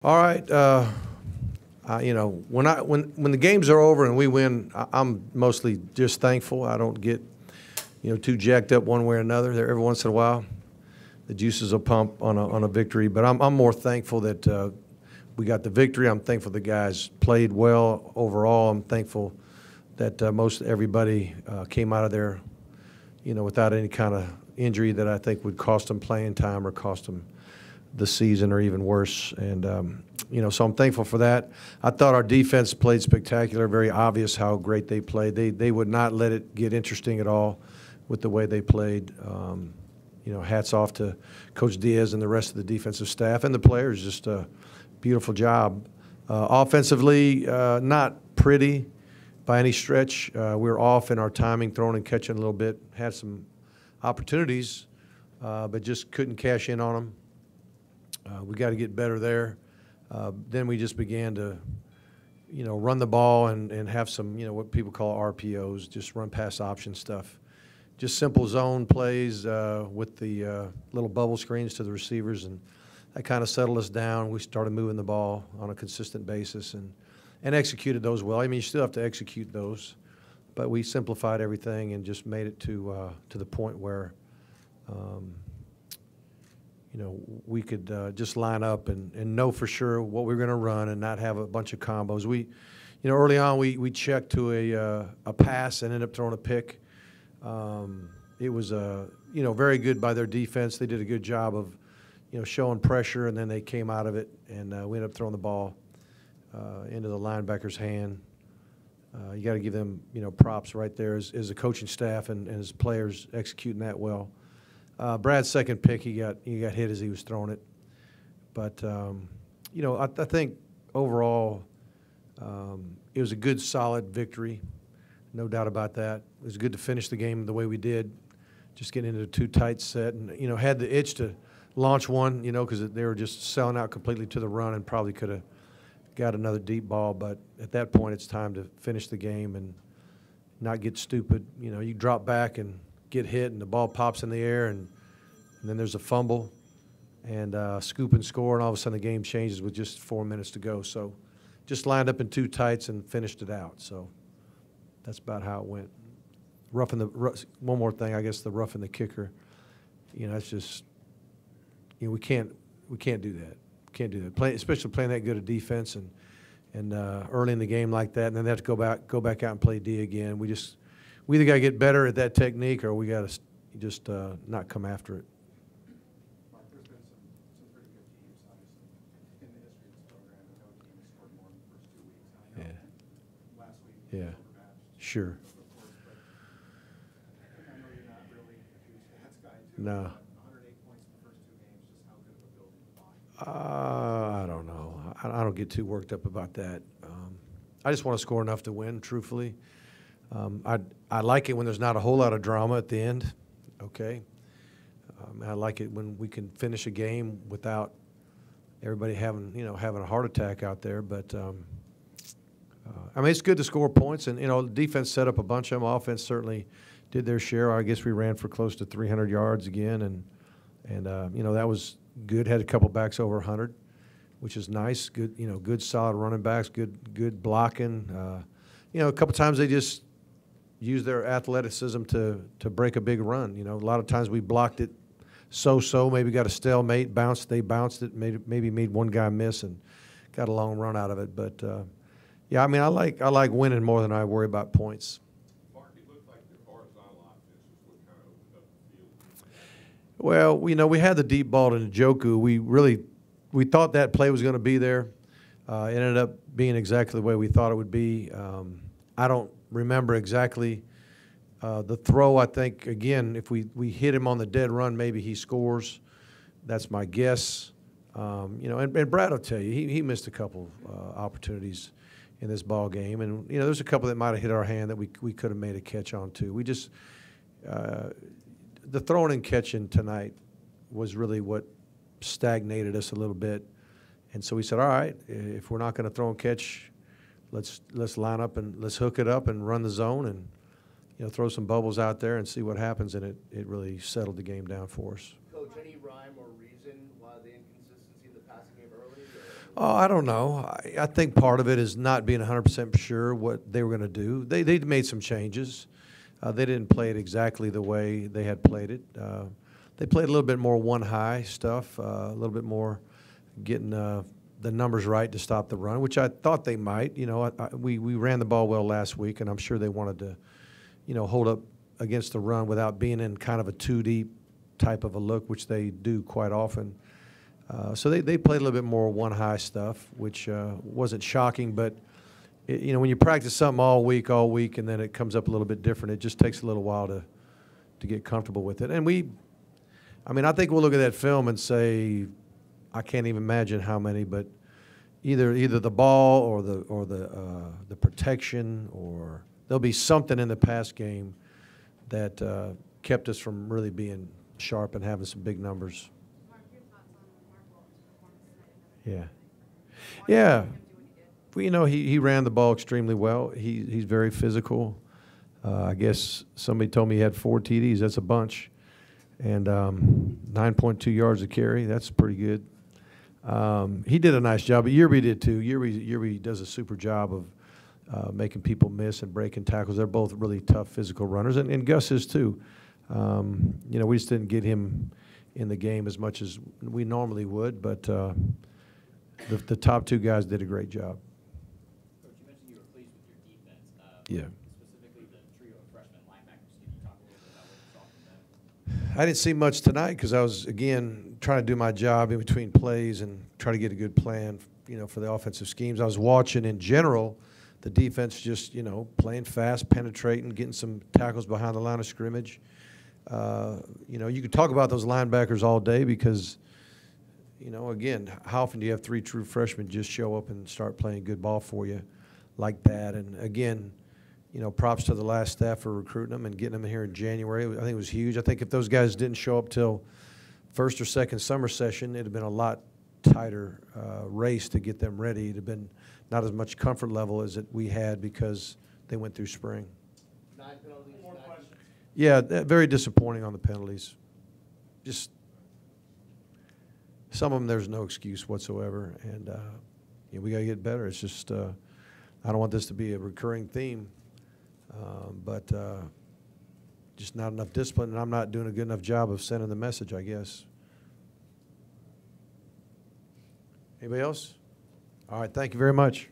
All right. When the games are over and we win, I'm mostly just thankful. I don't get too jacked up one way or another. There every once in a while, the juices will pump on a victory. But I'm more thankful that we got the victory. I'm thankful the guys played well overall. I'm thankful that most everybody came out of there, without any kind of injury that I think would cost them playing time or cost them the season or even worse. And, so I'm thankful for that. I thought our defense played spectacular, very obvious how great they played. They would not let it get interesting at all with the way they played. Hats off to Coach Diaz and the rest of the defensive staff and the players. Just a beautiful job. Offensively, not pretty by any stretch. We were off in our timing, throwing and catching a little bit. Had some opportunities, but just couldn't cash in on them. We got to get better there. Then we just began to, run the ball and have some, what people call RPOs, just run pass option stuff. Just simple zone plays with the little bubble screens to the receivers, and that kind of settled us down. We started moving the ball on a consistent basis and executed those well. I mean, you still have to execute those, but we simplified everything and just made it to the point where we could just line up and know for sure what we were going to run and not have a bunch of combos. Early on we checked to a pass and ended up throwing a pick. It was very good by their defense. They did a good job of showing pressure, and then they came out of it, and we ended up throwing the ball into the linebacker's hand. You got to give them props right there as a coaching staff and as players executing that well. Brad's second pick, he got hit as he was throwing it. But, I think overall it was a good, solid victory, no doubt about that. It was good to finish the game the way we did, just getting into a too tight set and, had the itch to launch one, because they were just selling out completely to the run and probably could have got another deep ball. But at that point, it's time to finish the game and not get stupid. You drop back and get hit and the ball pops in the air and then there's a fumble and scoop and score, and all of a sudden the game changes with just 4 minutes to go. So just lined up in two tights and finished it out. So that's about how it went. One more thing, I guess, the roughing the kicker. That's just we can't do that. Can't do that. Especially playing that good a defense and early in the game like that, and then they have to go back out and play D again. We either got to get better at that technique or we got to just not come after it. Mark, there's been some pretty good teams, obviously, in the history of this program, and no team has scored more in the first 2 weeks. I know last week Yeah. Sure. I know you're not really a true stats guy, too. No. 108 points in the first 2 games, just how good of a building the body. I don't know. I don't get too worked up about that. I just want to score enough to win, truthfully. I like it when there's not a whole lot of drama at the end, okay? I like it when we can finish a game without everybody having a heart attack out there. But, it's good to score points. And, the defense set up a bunch of them. Offense certainly did their share. I guess we ran for close to 300 yards again. And that was good. Had a couple backs over 100, which is nice. Good, good solid running backs, good blocking. A couple times they just use their athleticism to break a big run. A lot of times we blocked it so-so, maybe got a stalemate, they bounced it, maybe made one guy miss and got a long run out of it. But, I like winning more than I worry about points. Mark, it looked like your horizontal offense was what kind of opened up the field. Well, we had the deep ball to Njoku. We thought that play was going to be there. It ended up being exactly the way we thought it would be. I don't remember exactly the throw. I think, again, if we hit him on the dead run, maybe he scores. That's my guess. And Brad will tell you, he missed a couple opportunities in this ball game. And, there's a couple that might have hit our hand that we could have made a catch on, too. We just the throwing and catching tonight was really what stagnated us a little bit. And so we said, all right, if we're not going to throw and catch, let's line up and let's hook it up and run the zone and throw some bubbles out there and see what happens. And it really settled the game down for us. Coach, any rhyme or reason why the inconsistency in the passing game early? Oh, I don't know. I think part of it is not being 100% sure what they were going to do. They made some changes. They didn't play it exactly the way they had played it. They played a little bit more one-high stuff, a little bit more getting the numbers right to stop the run, which I thought they might. You know, we ran the ball well last week, and I'm sure they wanted to, you know, hold up against the run without being in kind of a two-deep type of a look, which they do quite often. So they played a little bit more one-high stuff, which wasn't shocking, but you know, when you practice something all week, and then it comes up a little bit different, it just takes a little while to get comfortable with it. And I mean, I think we'll look at that film and say, I can't even imagine how many, but either the ball or the protection, or there'll be something in the pass game that kept us from really being sharp and having some big numbers. Mark, your thoughts on Mark Walton's performance tonight? Yeah. Yeah. Well, you know, he ran the ball extremely well. He's very physical. I guess somebody told me he had 4 TDs. That's a bunch. And 9.2 yards a carry. That's pretty good. He did a nice job. But Yerby did too. Yerby does a super job of making people miss and breaking tackles. They're both really tough physical runners. And Gus is too. You know, we just didn't get him in the game as much as we normally would. But the top 2 guys did a great job. Coach, you mentioned you were pleased with your defense. Yeah. Specifically the trio of freshman linebackers. Can you talk a little bit about what you saw from them? I didn't see much tonight because I was, again, trying to do my job in between plays and try to get a good plan, you know, for the offensive schemes. I was watching, in general, the defense just, you know, playing fast, penetrating, getting some tackles behind the line of scrimmage. You know, you could talk about those linebackers all day because, you know, again, how often do you have 3 true freshmen just show up and start playing good ball for you like that? And, again, you know, props to the last staff for recruiting them and getting them here in January. I think it was huge. I think if those guys didn't show up till first or second summer session, it would have been a lot tighter race to get them ready. It would have been not as much comfort level as we had because they went through spring. 9 penalties. More questions? Yeah, very disappointing on the penalties. Just some of them, there's no excuse whatsoever, and you know, we got to get better. It's just I don't want this to be a recurring theme, but just not enough discipline, and I'm not doing a good enough job of sending the message, I guess. Anybody else? All right, thank you very much.